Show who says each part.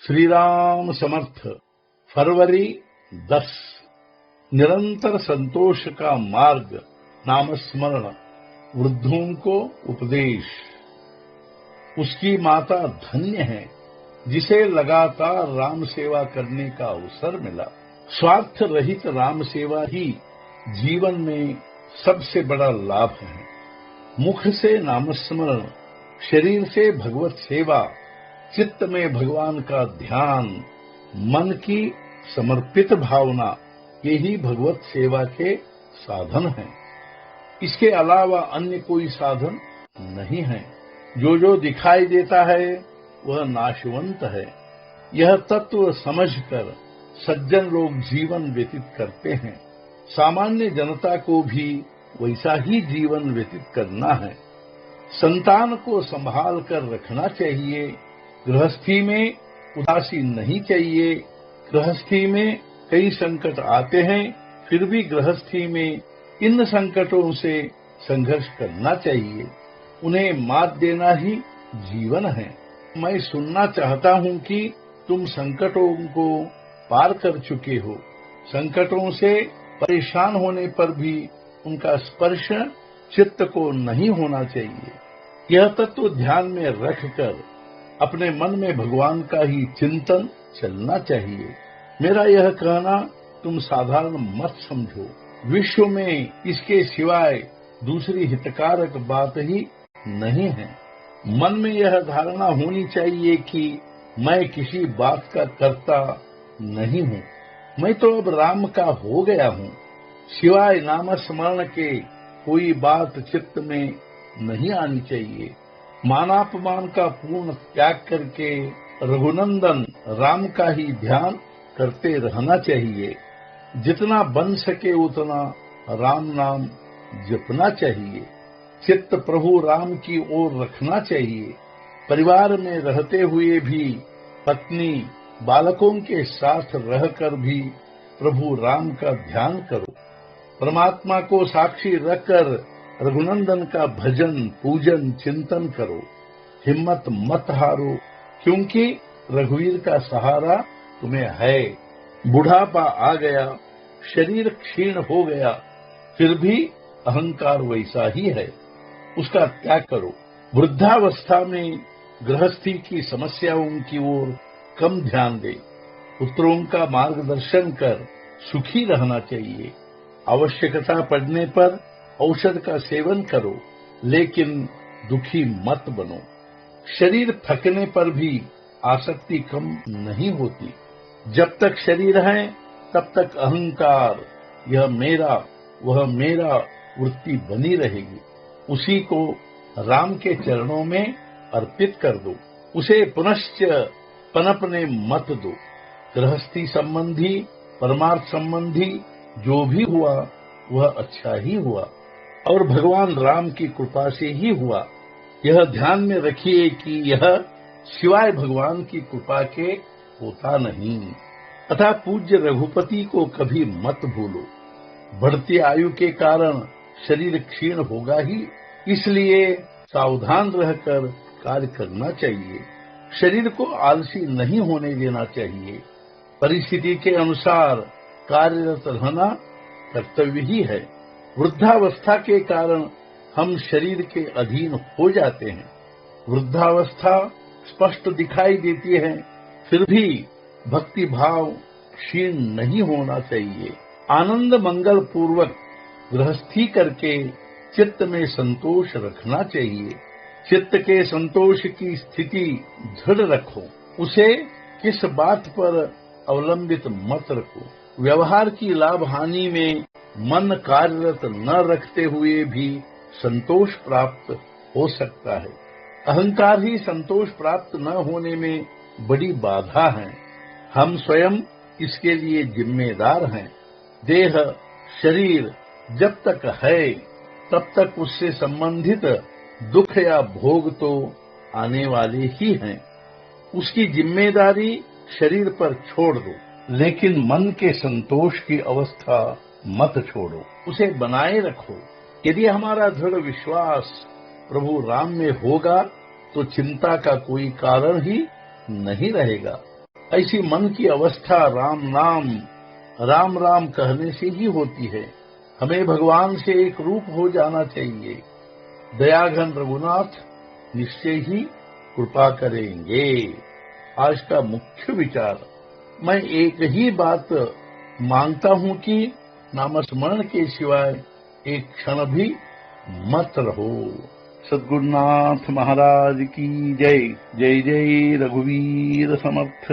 Speaker 1: श्री राम समर्थ। फरवरी 10। निरंतर संतोष का मार्ग नामस्मरण, वृद्धों को उपदेश। उसकी माता धन्य है जिसे लगातार राम सेवा करने का अवसर मिला। स्वार्थ रहित राम सेवा ही जीवन में सबसे बड़ा लाभ है। मुख से नामस्मरण, शरीर से भगवत सेवा, चित्त में भगवान का ध्यान, मन की समर्पित भावना, यही भगवत सेवा के साधन हैं। इसके अलावा अन्य कोई साधन नहीं है। जो दिखाई देता है वह नाशवंत है। यह तत्व समझकर सज्जन लोग जीवन व्यतीत करते हैं। सामान्य जनता को भी वैसा ही जीवन व्यतीत करना है। संतान को संभाल कर रखना चाहिए। गृहस्थी में उदासी नहीं चाहिए। गृहस्थी में कई संकट आते हैं, फिर भी गृहस्थी में इन संकटों से संघर्ष करना चाहिए। उन्हें मात देना ही जीवन है। मैं सुनना चाहता हूं कि तुम संकटों को पार कर चुके हो। संकटों से परेशान होने पर भी उनका स्पर्श चित्त को नहीं होना चाहिए। यह तत्व ध्यान में रखकर अपने मन में भगवान का ही चिंतन चलना चाहिए। मेरा यह कहना तुम साधारण मत समझो। विश्व में इसके सिवाय दूसरी हितकारक बात ही नहीं है। मन में यह धारणा होनी चाहिए कि मैं किसी बात का कर्ता नहीं हूँ। मैं तो अब राम का हो गया हूँ। सिवाय नाम स्मरण के कोई बात चित्त में नहीं आनी चाहिए। मानापमान का पूर्ण त्याग करके रघुनंदन राम का ही ध्यान करते रहना चाहिए। जितना बन सके उतना राम नाम जपना चाहिए। चित्त प्रभु राम की ओर रखना चाहिए। परिवार में रहते हुए भी पत्नी बालकों के साथ रहकर भी प्रभु राम का ध्यान करो। परमात्मा को साक्षी रखकर रघुनंदन का भजन, पूजन, चिंतन करो। हिम्मत मत हारो, क्योंकि रघुवीर का सहारा तुम्हें है। बुढ़ापा आ गया, शरीर क्षीण हो गया, फिर भी अहंकार वैसा ही है। उसका त्याग करो। वृद्धावस्था में गृहस्थी की समस्याओं की ओर कम ध्यान दे। पुत्रों का मार्गदर्शन कर सुखी रहना चाहिए। आवश्यकता पड़ने पर औषध का सेवन करो, लेकिन दुखी मत बनो। शरीर थकने पर भी आसक्ति कम नहीं होती। जब तक शरीर है तब तक अहंकार, यह मेरा वह मेरा वृत्ति बनी रहेगी। उसी को राम के चरणों में अर्पित कर दो। उसे पुनश्च पनपने मत दो। गृहस्थी संबंधी, परमार्थ संबंधी जो भी हुआ वह अच्छा ही हुआ और भगवान राम की कृपा से ही हुआ। यह ध्यान में रखिए कि यह सिवाय भगवान की कृपा के होता नहीं। अतः पूज्य रघुपति को कभी मत भूलो। बढ़ती आयु के कारण शरीर क्षीण होगा ही, इसलिए सावधान रहकर कार्य करना चाहिए। शरीर को आलसी नहीं होने देना चाहिए। परिस्थिति के अनुसार कार्यरत रहना कर्तव्य ही है। वृद्धावस्था के कारण हम शरीर के अधीन हो जाते हैं। वृद्धावस्था स्पष्ट दिखाई देती है, फिर भी भक्ति भाव क्षीण नहीं होना चाहिए। आनंद मंगल पूर्वक गृहस्थी करके चित्त में संतोष रखना चाहिए। चित्त के संतोष की स्थिति दृढ़ रखो। उसे किस बात पर अवलंबित मत रखो। व्यवहार की लाभ हानि में मन कार्यरत न रखते हुए भी संतोष प्राप्त हो सकता है। अहंकार ही संतोष प्राप्त न होने में बड़ी बाधा है। हम स्वयं इसके लिए जिम्मेदार हैं। देह, शरीर जब तक है तब तक उससे संबंधित दुख या भोग तो आने वाले ही हैं। उसकी जिम्मेदारी शरीर पर छोड़ दो, लेकिन मन के संतोष की अवस्था मत छोड़ो। उसे बनाए रखो। यदि हमारा दृढ़ विश्वास प्रभु राम में होगा तो चिंता का कोई कारण ही नहीं रहेगा। ऐसी मन की अवस्था राम नाम राम राम कहने से ही होती है। हमें भगवान से एक रूप हो जाना चाहिए। दयाघन रघुनाथ निश्चय ही कृपा करेंगे। आज का मुख्य विचार, मैं एक ही बात मांगता हूं कि नामस्मरण के सिवाय एक क्षण भी मत रहो। सद्गुरुनाथ महाराज की जय। जय जय रघुवीर समर्थ।